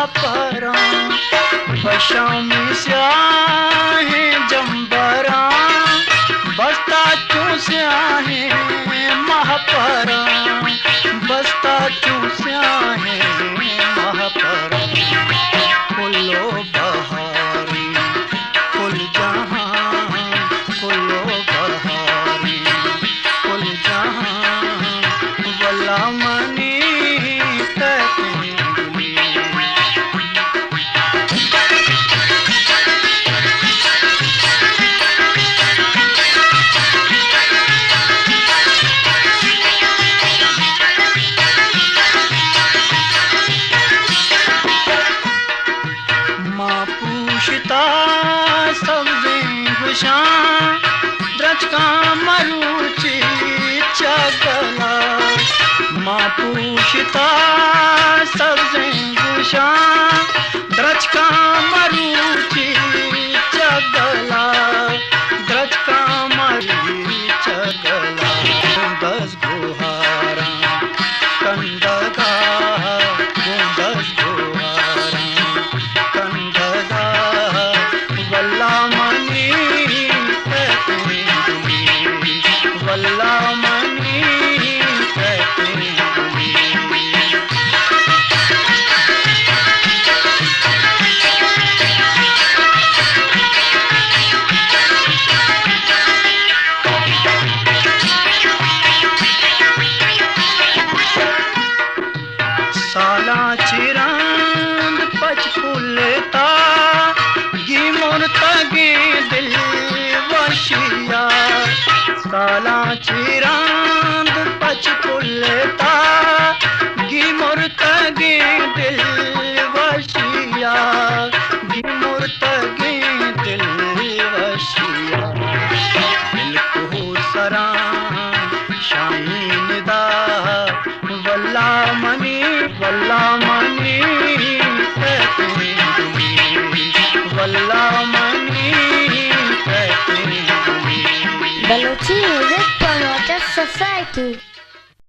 महापरा बशा में स्याहे जंबरा बस्ता चूस्या है महापरा बस्ता चूस्या है महापरा फुलो बहारी फुल जहां फुलो बहारी फुल जहां वल्ला मनी पूछता सब्जी गुशा द्रचका मरुचि चगला माँ पूछता सब्जी गुशा द्रचका मरुचि चगला द्रचका मरुचि चगला दस गुहारा कंदगा दस गुहारा कंदगा वल्ला मनी वल्ला मनी साला चिरांद पचफुलता गी मुरता गे दिल वशिया साला चिरांद पचफुलता गी मुरता गे दिल वशिया गी मुरता गे दिल वशिया दिल को सरा शाहीन दा वल्ला मनी वल्ला मनी वल्ला money Balochi Music Promoter Society